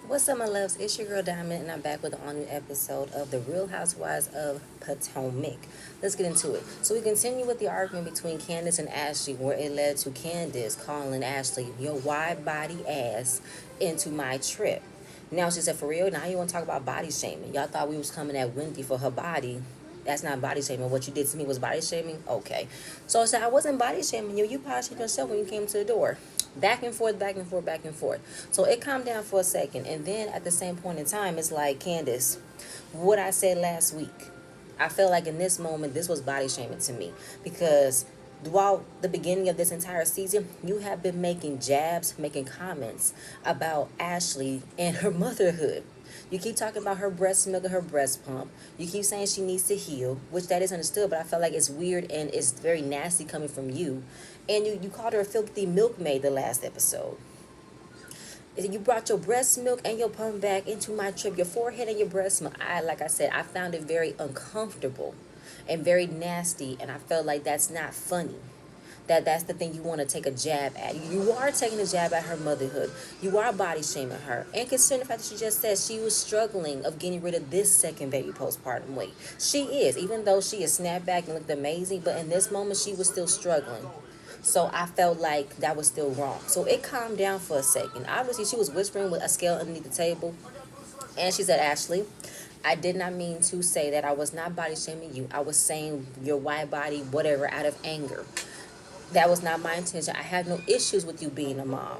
What's up, my loves? It's your girl Diamond, and I'm back with an all new episode of The Real Housewives of Potomac. Let's get into it. So, we continue with the argument between Candace and Ashley, where it led to Candace calling Ashley, your wide body ass, into my trip. Now, she said, for real, now you want to talk about body shaming. Y'all thought we was coming at Wendy for her body. That's not body shaming. What you did to me was body shaming? Okay. So I said, I wasn't body shaming you. You body shamed yourself when you came to the door. Back and forth, back and forth, back and forth. So it calmed down for a second. And then at the same point in time, it's like, Candace, what I said last week, I felt like in this moment, this was body shaming to me. Because throughout the beginning of this entire season, you have been making jabs, making comments about Ashley and her motherhood. You keep talking about her breast milk and her breast pump. You keep saying she needs to heal, which that is understood, but I felt like it's weird and it's very nasty coming from you. And you called her a filthy milkmaid the last episode. You brought your breast milk and your pump back into my trip, your forehead and your breast milk. Like I said, I found it very uncomfortable and very nasty, and I felt like that's not funny. That's the thing you want to take a jab at. You are taking a jab at her motherhood. You are body shaming her. And considering the fact that she just said she was struggling of getting rid of this second baby postpartum weight. She is, even though she is snapped back and looked amazing, but in this moment she was still struggling. So I felt like that was still wrong. So it calmed down for a second. Obviously, she was whispering with a scale underneath the table. And she said, Ashley, I did not mean to say that I was not body shaming you. I was saying your wide body, whatever, out of anger. That was not my intention. I have no issues with you being a mom.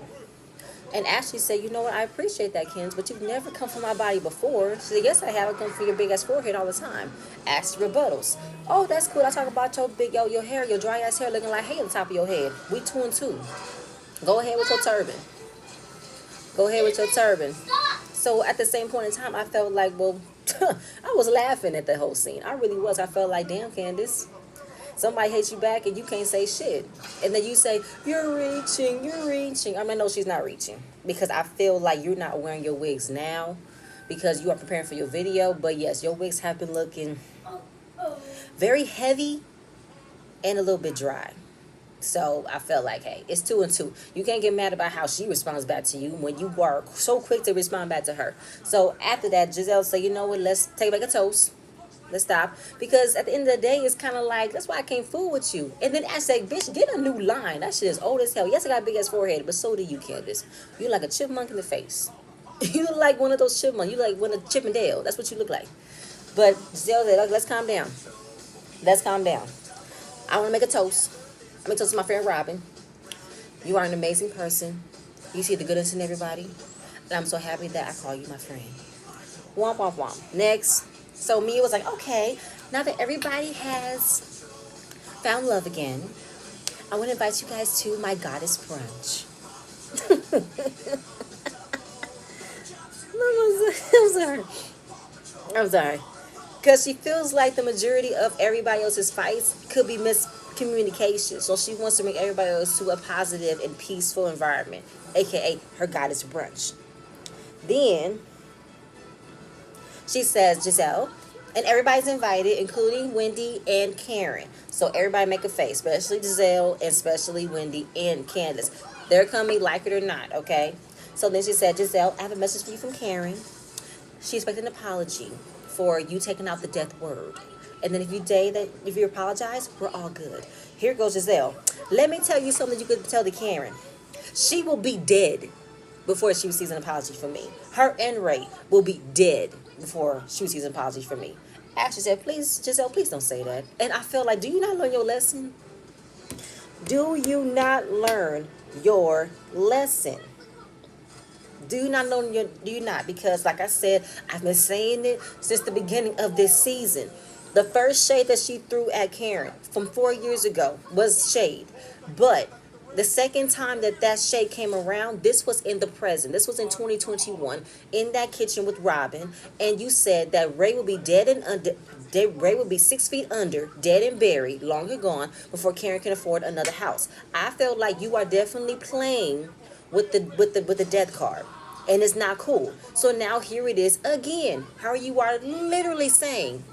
And Ashley said, you know what, I appreciate that, Kens, but you've never come for my body before. She said, yes, I have. I come for your big ass forehead all the time. Ask rebuttals. Oh, that's cool. I talk about your hair, your dry ass hair looking like hay on top of your head. We 2 and 2. Go ahead with your turban. Go ahead with your turban. So at the same point in time, I felt like, well, I was laughing at the whole scene. I really was. I felt like, damn, Candace. Somebody hates you back and you can't say shit. And then you say, you're reaching, you're reaching. I mean, no, she's not reaching. Because I feel like you're not wearing your wigs now because you are preparing for your video. But yes, your wigs have been looking very heavy and a little bit dry. So I felt like, hey, it's 2 and 2. You can't get mad about how she responds back to you when you are so quick to respond back to her. So after that, Giselle said, you know what, let's take back a toast. Let's stop. Because at the end of the day, it's kind of like, that's why I can't fool with you. And then I say, bitch, get a new line. That shit is old as hell. Yes, I got a big ass forehead, but so do you, Candace. You like a chipmunk in the face. You look like one of those chipmunks. You like one of Chippendale. That's what you look like. But Giselle said, let's calm down. Let's calm down. I want to make a toast. I'm going to toast to my friend Robin. You are an amazing person. You see the goodness in everybody. And I'm so happy that I call you my friend. Womp, womp, womp. Next. So Mia was like, okay, now that everybody has found love again, I want to invite you guys to my goddess brunch. I'm sorry. I'm sorry. Because she feels like the majority of everybody else's fights could be miscommunication. So she wants to bring everybody else to a positive and peaceful environment, aka her goddess brunch. Then she says, Giselle, and everybody's invited, including Wendy and Karen. So everybody make a face, especially Giselle and especially Wendy and Candace. They're coming, like it or not, okay? So then she said, Giselle, I have a message for you from Karen. She expected an apology for you taking out the death word. And then if you apologize, we're all good. Here goes Giselle. Let me tell you something you could tell to Karen. She will be dead before she receives an apology from me. Her and Ray will be dead before she receives an apology from me. Ashley said, please, Giselle, please don't say that. And I feel like, do you not learn your lesson? Do you not learn your lesson? Do you not know do you not? Because like I said, I've been saying it since the beginning of this season. The first shade that she threw at Karen from 4 years ago was shade. But the second time that shade came around, this was in the present. This was in 2021 in that kitchen with Robin. And you said that Ray would be dead and under. Ray would be 6 feet under, dead and buried, long and gone, before Karen can afford another house. I felt like you are definitely playing with the death card, and it's not cool. So now here it is again. How you are literally saying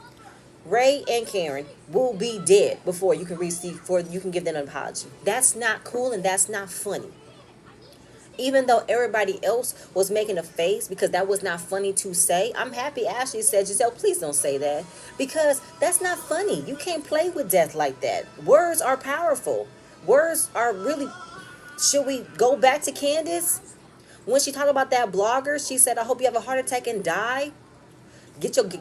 Ray and Karen will be dead before you can give them an apology. That's not cool and that's not funny. Even though everybody else was making a face because that was not funny to say, I'm happy Ashley said, Giselle, please don't say that. Because that's not funny. You can't play with death like that. Words are powerful. Words are really. Should we go back to Candace? When she talked about that blogger, she said, I hope you have a heart attack and die. Get your I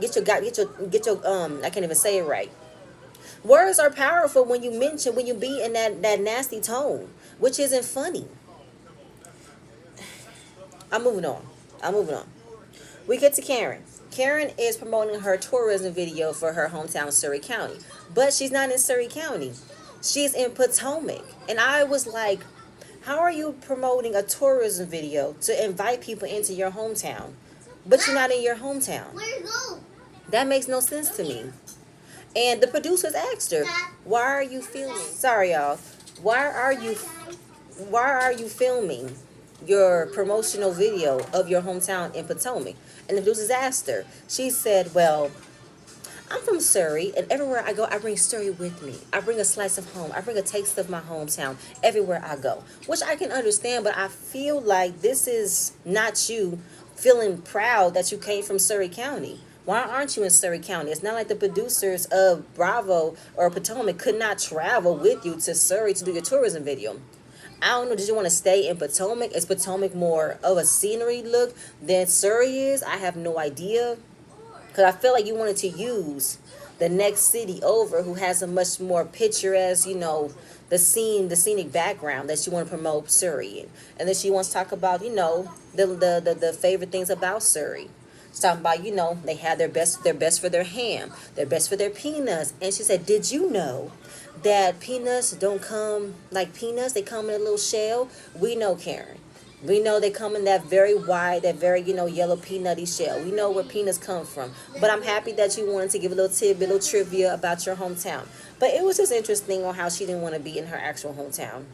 can't even say it right. Words are powerful when you be in that nasty tone, which isn't funny. I'm moving on. I'm moving on. We get to Karen. Karen is promoting her tourism video for her hometown, Surrey County. But she's not in Surrey County. She's in Potomac. And I was like, how are you promoting a tourism video to invite people into your hometown, but you're not in your hometown? That makes no sense to me. And the producers asked her, why are you filming? Sorry, y'all. Why are you filming your promotional video of your hometown in Potomac? And the producers asked her. She said, well, I'm from Surrey, and everywhere I go, I bring Surrey with me. I bring a slice of home. I bring a taste of my hometown everywhere I go, which I can understand, but I feel like this is not you feeling proud that you came from Surrey County. Why aren't you in Surrey County? It's not like the producers of Bravo or Potomac could not travel with you to Surrey to do your tourism video. I don't know. Did you want to stay in Potomac? Is Potomac more of a scenery look than Surrey is? I have no idea. Because I feel like you wanted to use the next city over who has a much more picturesque, the scenic background that you want to promote Surrey in. And then she wants to talk about, the favorite things about Surrey. She's talking about, they have their best for their ham, their best for their peanuts. And she said, did you know that peanuts don't come like peanuts? They come in a little shell. We know, Karen. We know they come in that very wide, that very, yellow peanutty shell. We know where peanuts come from. But I'm happy that you wanted to give a little tidbit, a little trivia about your hometown. But it was just interesting on how she didn't want to be in her actual hometown.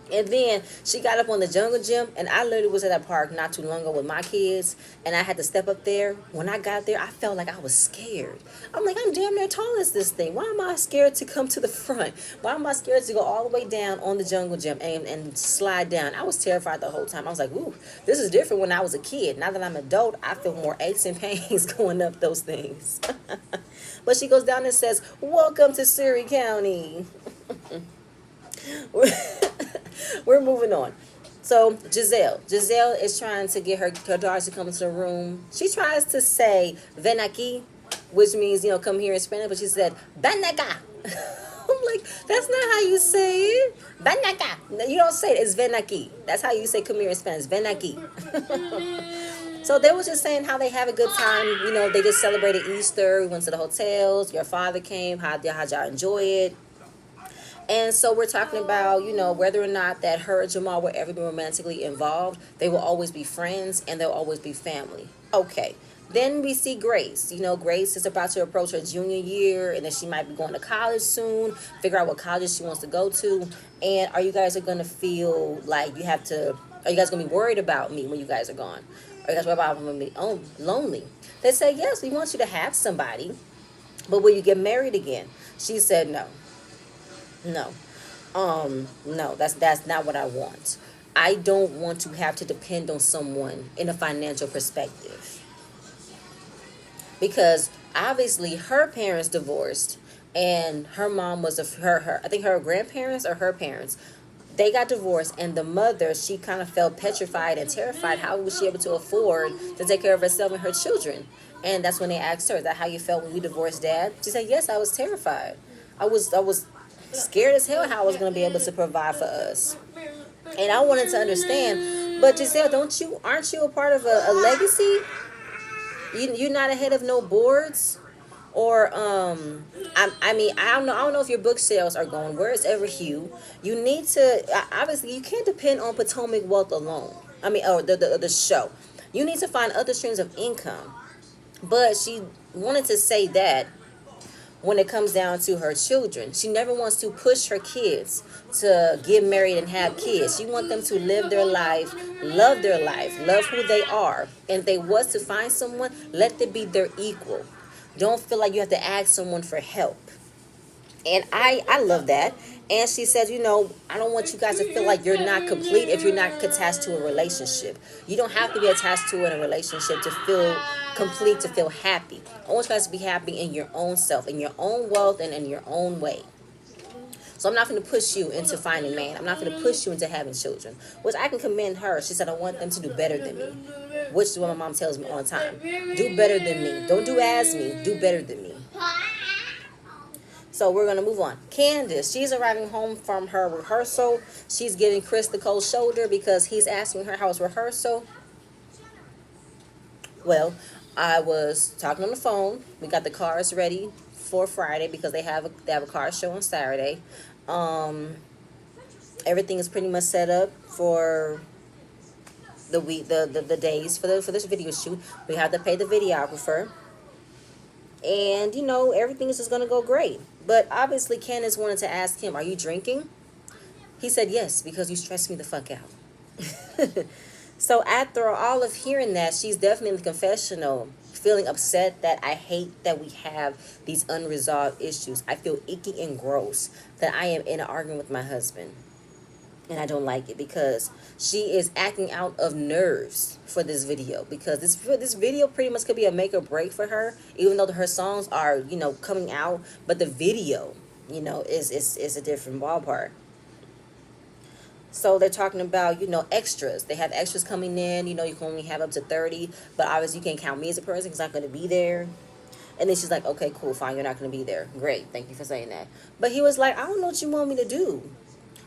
And then she got up on the jungle gym, and I literally was at that park not too long ago with my kids, and I had to step up there. When I got there, I felt like I was scared. I'm like, I'm damn near tall as this thing. Why am I scared to come to the front? Why am I scared to go all the way down on the jungle gym and slide down? I was terrified the whole time. I was like, ooh, this is different when I was a kid. Now that I'm an adult, I feel more aches and pains going up those things. But she goes down and says, welcome to Surrey County. We're moving on. So Giselle is trying to get her daughter to come into the room. She tries to say ven aquí, which means, come here in Spanish, but she said ven acá. I'm like, that's not how you say it. Ven acá. No, you don't say it. It's ven aquí. That's how you say come here in Spanish. Ven aquí. So they was just saying how they have a good time. They just celebrated Easter. We went to the hotels. Your father came. How'd y'all enjoy it? And so we're talking about, whether or not that her and Jamal will ever be romantically involved. They will always be friends and they'll always be family. Okay. Then we see Grace. Grace is about to approach her junior year, and then she might be going to college soon. Figure out what college she wants to go to. And are you guys going to feel like are you guys going to be worried about me when you guys are gone? Are you guys worried about me lonely? They say, yes, we want you to have somebody, but will you get married again? She said no. No. No, that's not what I want. I don't want to have to depend on someone in a financial perspective. Because obviously her parents divorced, and her mom was her I think her grandparents or her parents, they got divorced, and the mother, she kind of felt petrified and terrified. How was she able to afford to take care of herself and her children? And that's when they asked her, is that how you felt when you divorced Dad? She said, yes, I was terrified. I was scared as hell how I was going to be able to provide for us. And I wanted to understand, but Giselle, aren't you a part of a legacy? You're not ahead of no boards? Or I don't know if your book sales are going. Where's Everhue? You need to obviously you can't depend on Potomac Wealth alone. Or the show. You need to find other streams of income. But she wanted to say that when it comes down to her children, she never wants to push her kids to get married and have kids. She wants them to live their life, love who they are. And if they was to find someone, let them be their equal. Don't feel like you have to ask someone for help. And I love that. And she said, I don't want you guys to feel like you're not complete if you're not attached to a relationship. You don't have to be attached to a relationship to feel complete, to feel happy. I want you guys to be happy in your own self, in your own wealth, and in your own way. So I'm not going to push you into finding a man. I'm not going to push you into having children, which I can commend her. She said, I want them to do better than me, which is what my mom tells me all the time. Do better than me. Don't do as me. Do better than me. So we're going to move on. Candace, she's arriving home from her rehearsal. She's giving Chris the cold shoulder because he's asking her how was rehearsal. Well, I was talking on the phone. We got the cars ready for Friday because they have a car show on Saturday. Everything is pretty much set up for the week, the days for this video shoot. We have to pay the videographer, and everything is just gonna go great. But obviously, Candace wanted to ask him, "Are you drinking?" He said, "Yes, because you stress me the fuck out." So after all of hearing that, she's definitely in the confessional, feeling upset that I hate that we have these unresolved issues. I feel icky and gross that I am in an argument with my husband. And I don't like it because she is acting out of nerves for this video. Because this video pretty much could be a make or break for her, even though her songs are, coming out. But the video, is a different ballpark. So they're talking about, extras. They have extras coming in. You can only have up to 30. But obviously you can't count me as a person because I'm not going to be there. And then she's like, okay, cool, fine. You're not going to be there. Great. Thank you for saying that. But he was like, I don't know what you want me to do.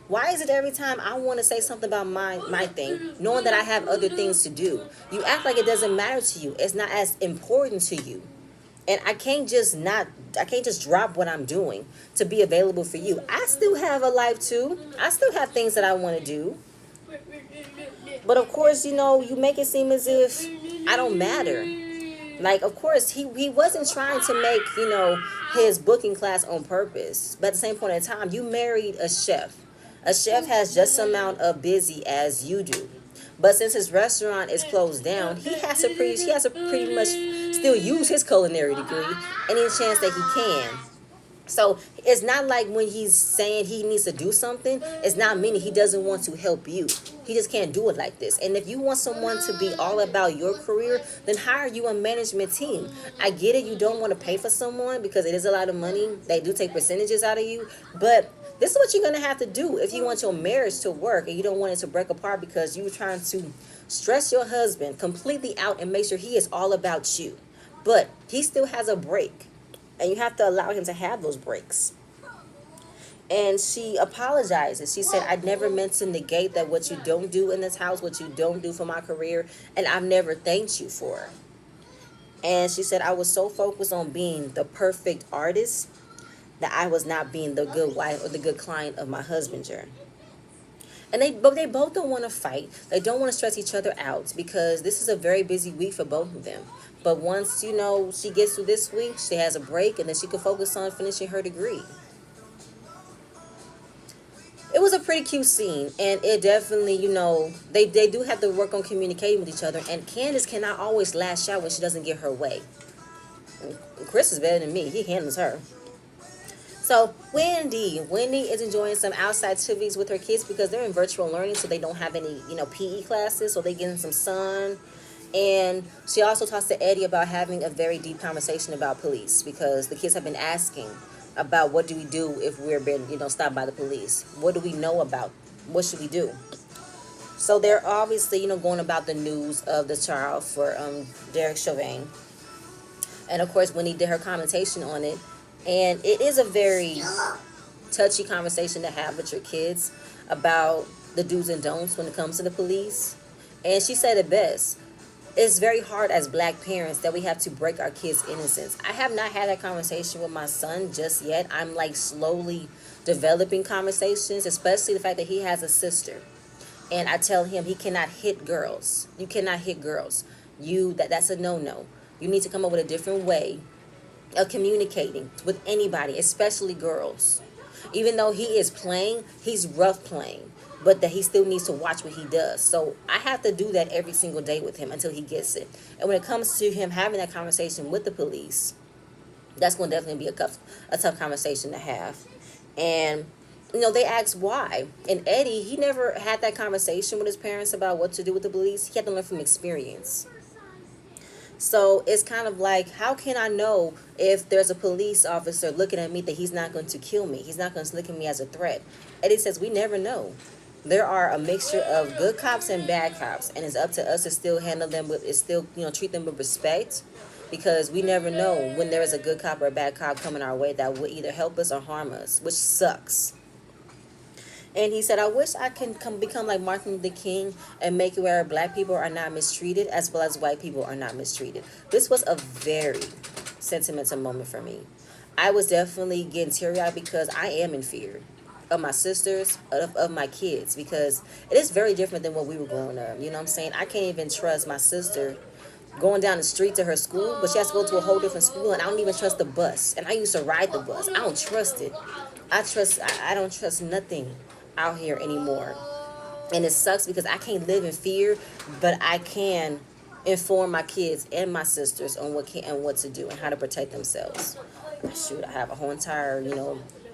Why is it every time I want to say something about my thing, knowing that I have other things to do? You act like it doesn't matter to you. It's not as important to you. And I can't just drop what I'm doing to be available for you. I still have a life too. I still have things that I want to do. But of course, you make it seem as if I don't matter. Like, of course, he wasn't trying to make, his booking class on purpose. But at the same point in time, you married a chef. A chef has just the amount of busy as you do. But since his restaurant is closed down, he has to pretty much still use his culinary degree any chance that he can. So it's not like when he's saying he needs to do something, it's not meaning he doesn't want to help you. He just can't do it like this. And if you want someone to be all about your career, then hire you a management team. I get it, you don't want to pay for someone because it is a lot of money. They do take percentages out of you. But this is what you're going to have to do if you want your marriage to work and you don't want it to break apart because you're trying to stress your husband completely out and make sure he is all about you. But he still has a break. And you have to allow him to have those breaks. And she apologizes. She said, I never meant to negate that what you don't do in this house, what you don't do for my career, and I've never thanked you for it. And she said, I was so focused on being the perfect artist that I was not being the good wife or the good client of my husbandry. And they both don't want to fight. They don't want to stress each other out because this is a very busy week for both of them. But once, she gets through this week, she has a break, and then she can focus on finishing her degree. It was a pretty cute scene, and it definitely, they do have to work on communicating with each other, and Candace cannot always lash out when she doesn't get her way. Chris is better than me. He handles her. So Wendy is enjoying some outside activities with her kids because they're in virtual learning, so they don't have any, PE classes, so they get in some sun. And she also talks to Eddie about having a very deep conversation about police because the kids have been asking about what do we do if we're been, stopped by the police? What do we know about? What should we do? So they're obviously, going about the news of the trial for Derek Chauvin. And of course, Wendy did her commentation on it. And it is a very touchy conversation to have with your kids about the do's and don'ts when it comes to the police. And she said it best. It's very hard as black parents that we have to break our kids' innocence. I have not had that conversation with my son just yet. I'm slowly developing conversations, especially the fact that he has a sister. And I tell him he cannot hit girls. You cannot hit girls. That's a no-no. You need to come up with a different way of communicating with anybody, especially girls. Even though he is playing, he's rough playing. But that he still needs to watch what he does. So I have to do that every single day with him until he gets it. And when it comes to him having that conversation with the police, That's going to definitely be a tough conversation to have. And they asked why. And Eddie, he never had that conversation with his parents about what to do with the police. He had to learn from experience. So it's kind of like, how can I know if there's a police officer looking at me that he's not going to kill me? He's not going to look at me as a threat. Eddie says, we never know. There are a mixture of good cops and bad cops, and it's up to us to still handle them with, treat them with respect, because we never know when there is a good cop or a bad cop coming our way that will either help us or harm us, which sucks. And he said, I wish I can become like Martin Luther King and make it where black people are not mistreated as well as white people are not mistreated. This was a very sentimental moment for me. I was definitely getting teary-eyed because I am in fear of my sisters, of my kids, because it is very different than what we were growing up. You know what I'm saying? I can't even trust my sister going down the street to her school, but she has to go to a whole different school, and I don't even trust the bus. And I used to ride the bus. I don't trust it. I don't trust nothing out here anymore. And it sucks because I can't live in fear, but I can inform my kids and my sisters on what to do and how to protect themselves. Shoot, I have a whole entire,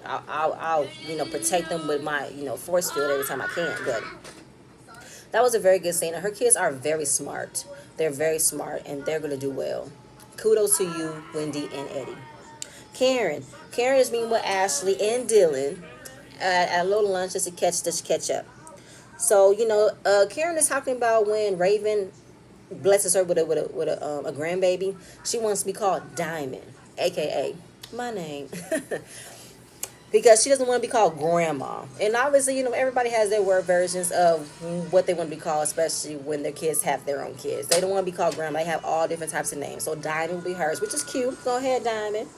I'll protect them with my, force field every time I can. But that was a very good scene. And her kids are very smart. They're very smart, and they're going to do well. Kudos to you, Wendy and Eddie. Karen is meeting with Ashley and Dylan at a little lunch just to catch up. So Karen is talking about when Raven blesses her with a grandbaby. She wants to be called Diamond, aka my name. Because she doesn't want to be called grandma. And obviously, everybody has their word versions of what they want to be called, especially when their kids have their own kids. They don't want to be called grandma. They have all different types of names. So Diamond will be hers, which is cute. Go ahead, Diamond.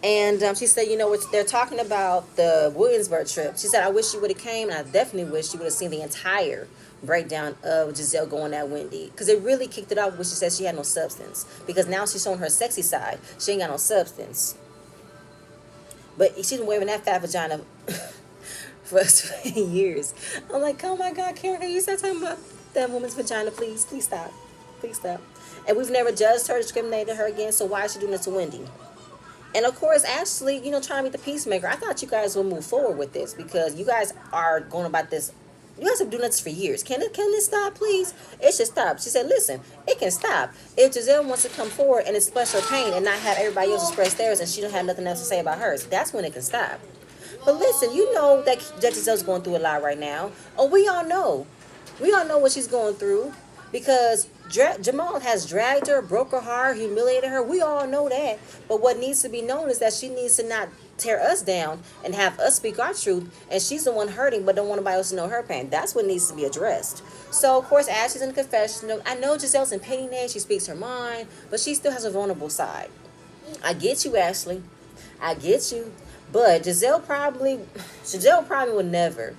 And she said, they're talking about the Williamsburg trip. She said, I wish you would have came, and I definitely wish you would have seen the entire breakdown of Giselle going at Wendy. Because it really kicked it off when she said she had no substance. Because now she's showing her sexy side. She ain't got no substance. But she's been waving that fat vagina for 20 years. I'm like, oh my God, Karen, can you stop talking about that woman's vagina, please? Please stop. Please stop. And we've never judged her, discriminated her again, so why is she doing this to Wendy? And of course, Ashley, trying to be the peacemaker. I thought you guys would move forward with this because you guys are going about this. You guys have been doing this for years. Can this stop, please? It should stop. She said, listen, it can stop. If Giselle wants to come forward and express her pain and not have everybody else express theirs and she don't have nothing else to say about hers, that's when it can stop. But listen, you know that Gisele's going through a lot right now. Oh, we all know. We all know what she's going through because Jamal has dragged her, broke her heart, humiliated her. We all know that. But what needs to be known is that she needs to not tear us down and have us speak our truth. And she's the one hurting, but don't want nobody else to know her pain. That's what needs to be addressed. So, of course, Ashley's in the confessional. I know Giselle's in pain. She speaks her mind, but she still has a vulnerable side. I get you, Ashley. I get you. But Giselle probably would never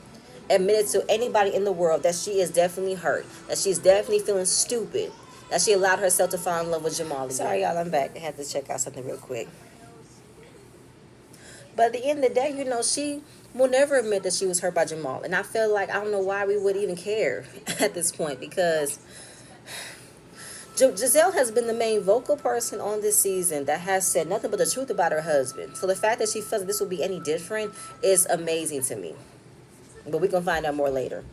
admit it to anybody in the world that she is definitely hurt, that she's definitely feeling stupid, that she allowed herself to fall in love with Jamal again. Sorry, y'all, I'm back. I had to check out something real quick. But at the end of the day, she will never admit that she was hurt by Jamal. And I feel like I don't know why we would even care at this point because Giselle has been the main vocal person on this season that has said nothing but the truth about her husband. So the fact that she feels that this will be any different is amazing to me. But we're going to find out more later.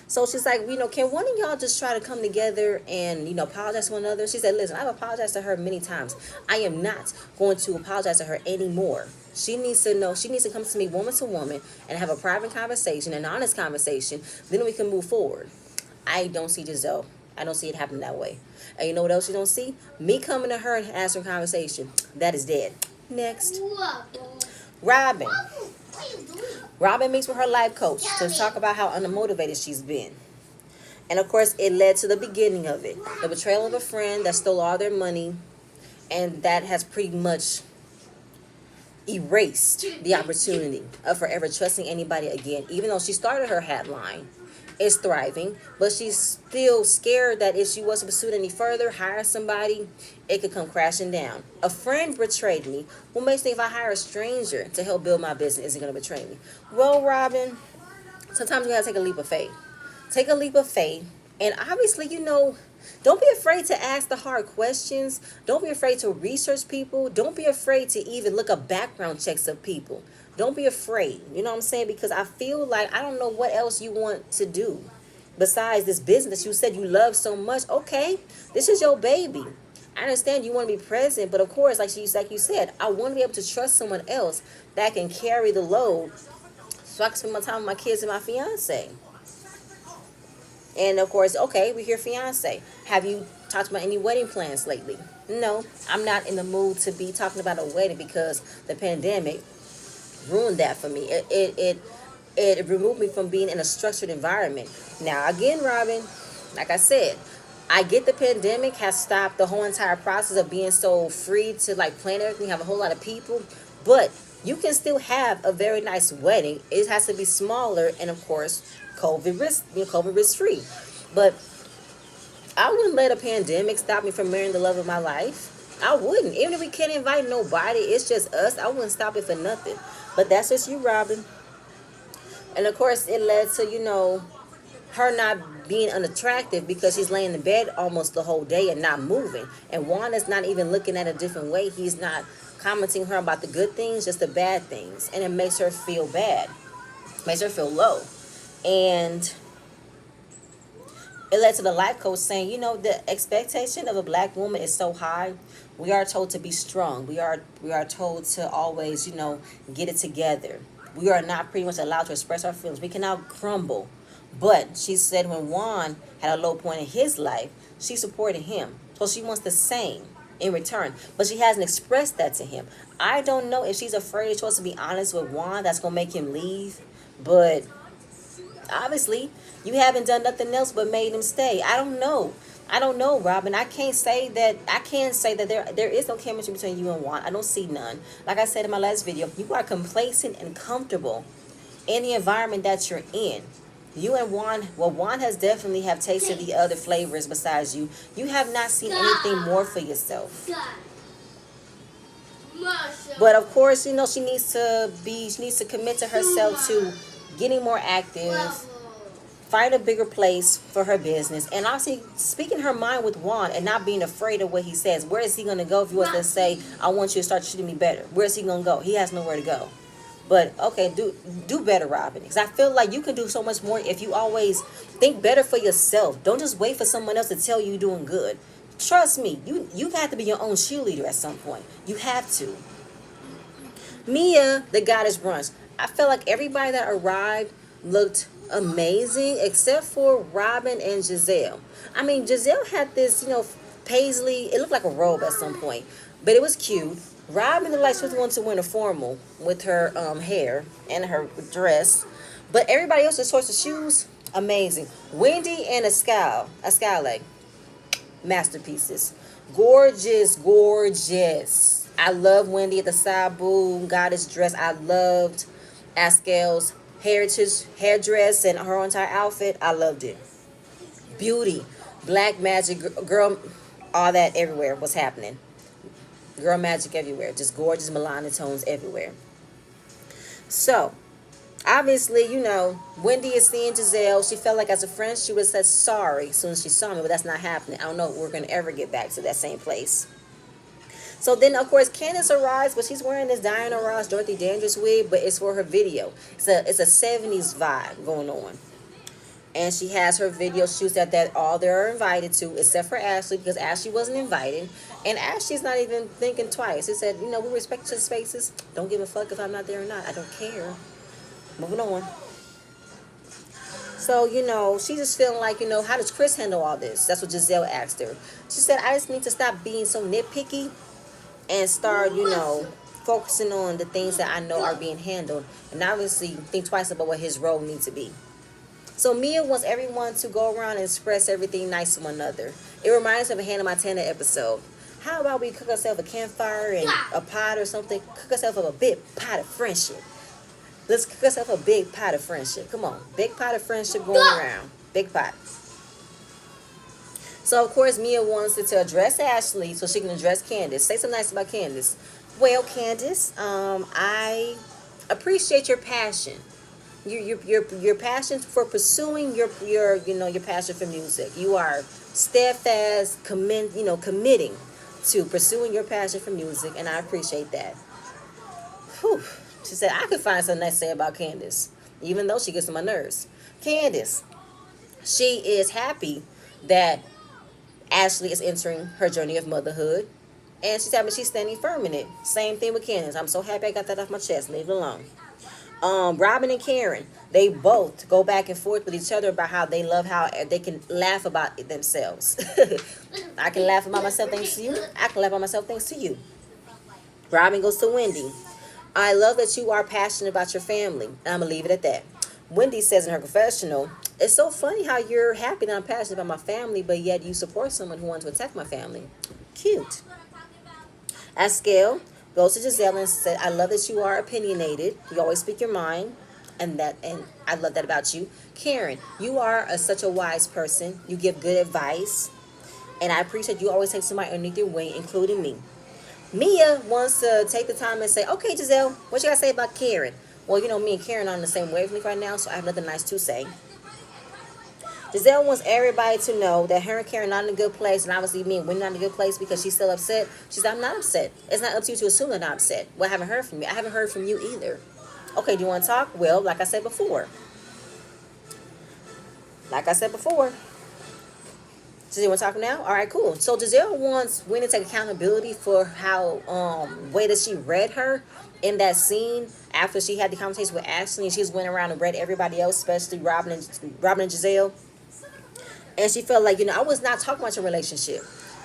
So she's like, can one of y'all just try to come together and, apologize to one another? She said, listen, I've apologized to her many times. I am not going to apologize to her anymore. She needs to know, she needs to come to me woman to woman and have a private conversation, an honest conversation. Then we can move forward. I don't see Giselle. I don't see it happening that way. And you know what else you don't see? Me coming to her and asking her conversation. That is dead. Next. Robin. Robin meets with her life coach to talk about how unmotivated she's been. And of course, it led to the beginning of it. The betrayal of a friend that stole all their money. And that has pretty much erased the opportunity of her ever trusting anybody again. Even though she started her hat line, it's thriving. But she's still scared that if she was to pursue it any further, hire somebody, it could come crashing down. A friend betrayed me. What makes me think if I hire a stranger to help build my business, is it going to betray me? Well, Robin, sometimes you got to take a leap of faith. Take a leap of faith. And obviously, Don't be afraid to ask the hard questions. Don't be afraid to research people. Don't be afraid to even look up background checks of people. Don't be afraid. You know what I'm saying? Because I feel like I don't know what else you want to do besides this business you said you love so much. Okay, this is your baby. I understand you want to be present, but of course, like you said, I want to be able to trust someone else that can carry the load so I can spend my time with my kids and my fiance. And of course, okay, we hear fiance. Have you talked about any wedding plans lately? No, I'm not in the mood to be talking about a wedding because the pandemic ruined that for me. It removed me from being in a structured environment. Now, again, Robin, like I said, I get the pandemic has stopped the whole entire process of being so free to like plan everything, have a whole lot of people, but you can still have a very nice wedding. It has to be smaller and of course COVID risk free. But I wouldn't let a pandemic stop me from marrying the love of my life. I wouldn't. Even if we can't invite nobody, it's just us. I wouldn't stop it for nothing. But that's just you, Robin. And of course, it led to, her not being unattractive because she's laying in bed almost the whole day and not moving. And Juan is not even looking at a different way. He's not commenting her about the good things, just the bad things. And it makes her feel bad, makes her feel low. And it led to the life coach saying, the expectation of a black woman is so high. We are told to be strong. We are told to always, get it together. We are not pretty much allowed to express our feelings. We cannot crumble. But she said when Juan had a low point in his life, she supported him. So she wants the same in return. But she hasn't expressed that to him. I don't know if she's afraid to be honest with Juan. That's going to make him leave. But obviously, you haven't done nothing else but made him stay. I don't know, Robin. I can't say that. There is no chemistry between you and Juan. I don't see none. Like I said in my last video, you are complacent and comfortable in the environment that you're in. You and Juan, Juan has definitely have tasted the other flavors besides you. You have not seen anything more for yourself. But of course, she needs to commit to herself to getting more active, find a bigger place for her business, and obviously speaking her mind with Juan and not being afraid of what he says. Where is he going to go if he was to say, I want you to start treating me better? Where is he going to go? He has nowhere to go. But okay, do better, Robin, because I feel like you can do so much more if you always think better for yourself. Don't just wait for someone else to tell you you're doing good. Trust me, you have to be your own cheerleader at some point. You have to. Mia, the goddess brunch. I felt like everybody that arrived looked amazing except for Robin and Giselle. I mean, Giselle had this, paisley. It looked like a robe at some point, but it was cute. Robin looked like she was going to wear a formal with her hair and her dress, but everybody else's choice of shoes, amazing. Wendy and Escale, masterpieces, gorgeous, gorgeous. I love Wendy at the Sabu goddess dress. I loved Askel's heritage hairdress and her entire outfit. I loved it. Beauty, black magic, girl, all that everywhere was happening. Girl magic everywhere. Just gorgeous Milani tones everywhere. So, obviously, Wendy is seeing Giselle. She felt like as a friend, she would have said sorry as soon as she saw me, but that's not happening. I don't know if we're going to ever get back to that same place. So then, of course, Candace arrives, but she's wearing this Diana Ross, Dorothy Dandridge wig, but it's for her video. It's a 70s vibe going on. And she has her video shoots that all they're invited to, except for Ashley, because Ashley wasn't invited. And Ashley's not even thinking twice. She said, we respect your spaces. Don't give a fuck if I'm not there or not. I don't care. Moving on. So, she's just feeling like, how does Chris handle all this? That's what Giselle asked her. She said, I just need to stop being so nitpicky and start, focusing on the things that I know are being handled, and obviously think twice about what his role needs to be. So Mia wants everyone to go around and express everything nice to one another. It reminds me of a Hannah Montana episode. How about we cook ourselves a campfire and a pot or something? Cook ourselves up a big pot of friendship. Let's cook ourselves a big pot of friendship. Come on, big pot of friendship going around. Big pot. So, of course, Mia wants to address Ashley so she can address Candace. Say something nice about Candace. Well, Candace, I appreciate your passion. Your passion for pursuing your passion for music. You are steadfast, committing to pursuing your passion for music, and I appreciate that. Whew. She said, I could find something nice to say about Candace, even though she gets on my nerves. Candace, she is happy that Ashley is entering her journey of motherhood. And she's happy she's standing firm in it. Same thing with Candace. I'm so happy I got that off my chest. Leave it alone. Robin and Karen, they both go back and forth with each other about how they love how they can laugh about it themselves. I can laugh about myself thanks to you. I can laugh about myself thanks to you. Robin goes to Wendy. I love that you are passionate about your family. I'm going to leave it at that. Wendy says in her confessional, it's so funny how you're happy that I'm passionate about my family, but yet you support someone who wants to attack my family. Cute. Askel goes to Giselle and said, I love that you are opinionated. You always speak your mind. And I love that about you. Karen, you are such a wise person. You give good advice. And I appreciate you always take somebody underneath your wing, including me. Mia wants to take the time and say, okay, Giselle, what you got to say about Karen? Well, me and Karen are on the same wavelength right now, so I have nothing nice to say. Giselle wants everybody to know that her and Karen are not in a good place, and obviously me and Wendy not in a good place because she's still upset. She said, I'm not upset. It's not up to you to assume that I'm upset. Well, I haven't heard from you. I haven't heard from you either. Okay, do you want to talk? Well, like I said before. So you want to talk now? All right, cool. So Giselle wants Wendy to take accountability for how way that she read her in that scene after she had the conversation with Ashley, and she just went around and read everybody else, especially Robin and Giselle. And she felt like, I was not talking about your relationship.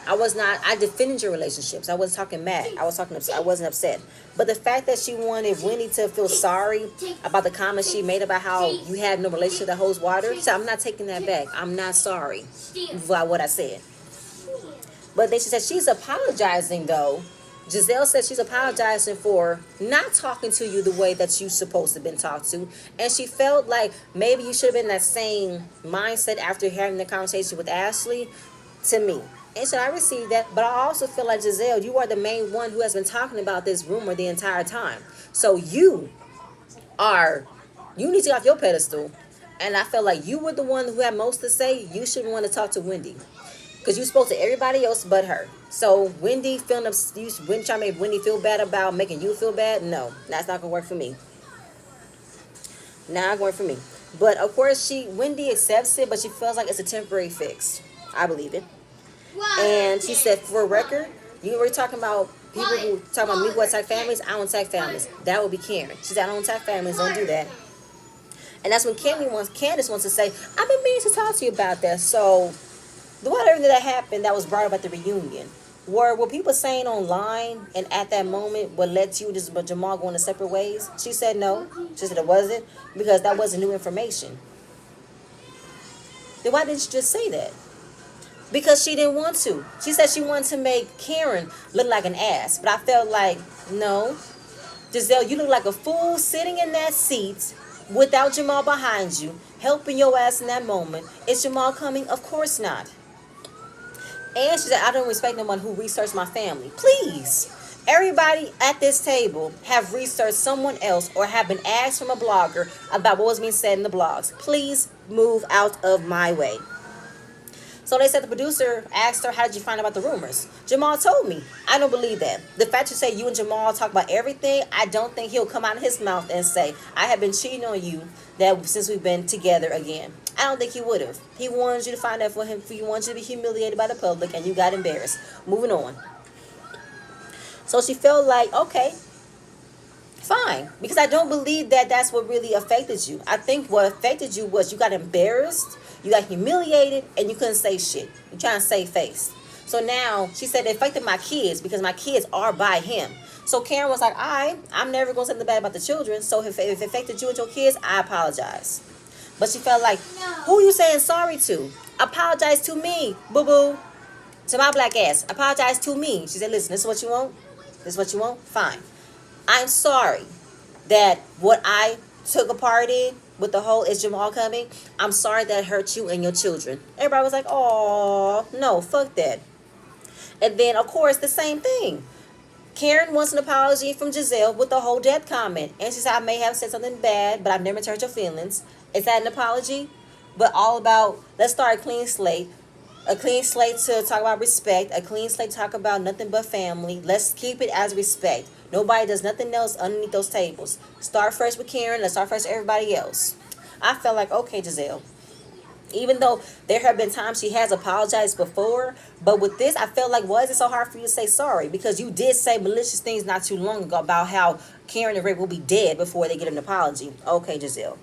I defended your relationships. I wasn't talking mad. I wasn't upset. But the fact that she wanted Wendy to feel sorry about the comments she made about how you had no relationship that holds water, so I'm not taking that back. I'm not sorry about what I said. But then she said she's apologizing, though. Giselle said she's apologizing for not talking to you the way that you supposed to have been talked to. And she felt like maybe you should have been in that same mindset after having the conversation with Ashley to me. And so I received that. But I also feel like, Giselle, you are the main one who has been talking about this rumor the entire time. So you need to get off your pedestal. And I felt like you were the one who had most to say. You shouldn't want to talk to Wendy. Because you spoke to everybody else but her. So Wendy trying to make Wendy feel bad about making you feel bad? No, that's not going to work for me. Not going to work for me. But of course, Wendy accepts it, but she feels like it's a temporary fix. I believe it. And she said, for a record, you were talking about people who talk about me who attack families. I don't attack families. That would be Karen. She said, I don't attack families. Don't do that. And that's when Candace wants to say, I've been meaning to talk to you about that. So whatever that happened that was brought up at the reunion, were people saying online and at that moment what led to you just Jamal going to separate ways? She said no. She said it wasn't because that wasn't new information. Then why didn't you just say that? Because she didn't want to. She said she wanted to make Karen look like an ass. But I felt like, no. Giselle, you look like a fool sitting in that seat without Jamal behind you, helping your ass in that moment. Is Jamal coming? Of course not. And she said, I don't respect no one who researched my family. Please. Everybody at this table have researched someone else or have been asked from a blogger about what was being said in the blogs. Please move out of my way. So they said the producer asked her, how did you find out about the rumors? Jamal told me. I don't believe that. The fact you say you and Jamal talk about everything, I don't think he'll come out of his mouth and say, I have been cheating on you since we've been together again. I don't think he would have. He wanted you to find out for him. He wanted you to be humiliated by the public and you got embarrassed. Moving on. So she felt like, okay, fine. Because I don't believe that that's what really affected you. I think what affected you was you got embarrassed, you got humiliated, and you couldn't say shit. You're trying to save face. So now, she said it affected my kids because my kids are by him. So Karen was like, I'm never going to say anything bad about the children. So if it affected you and your kids, I apologize. But she felt like, who you saying sorry to? Apologize to me, boo-boo. To my black ass. Apologize to me. She said, listen, this is what you want? This is what you want? Fine. I'm sorry that what I took a part in with the whole is Jamal coming, I'm sorry that hurt you and your children. Everybody was like, oh, no, fuck that. And then, of course, the same thing. Karen wants an apology from Giselle with the whole death comment. And she said, I may have said something bad, but I've never hurt your feelings. Is that an apology? But all about, let's start a clean slate. A clean slate to talk about respect. A clean slate to talk about nothing but family. Let's keep it as respect. Nobody does nothing else underneath those tables. Start first with Karen. Let's start first with everybody else. I felt like, okay, Giselle. Even though there have been times she has apologized before, but with this, I felt like, why is it so hard for you to say sorry? Because you did say malicious things not too long ago about how Karen and Rick will be dead before they get an apology. Okay, Giselle.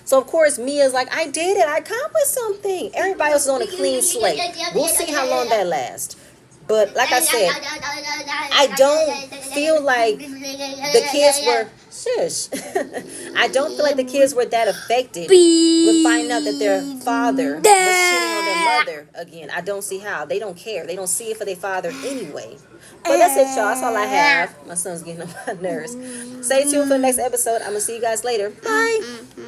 So of course Mia's like, I did it. I accomplished something. Everybody else is on a clean slate. We'll see how long that lasts. But like I said, I don't feel like the kids were shush. I don't feel like the kids were that affected with finding out that their father was cheating on their mother again. I don't see how. They don't care. They don't see it for their father anyway. But that's it, y'all. That's all I have. My son's getting on my nerves. Stay tuned for the next episode. I'm gonna see you guys later. Bye.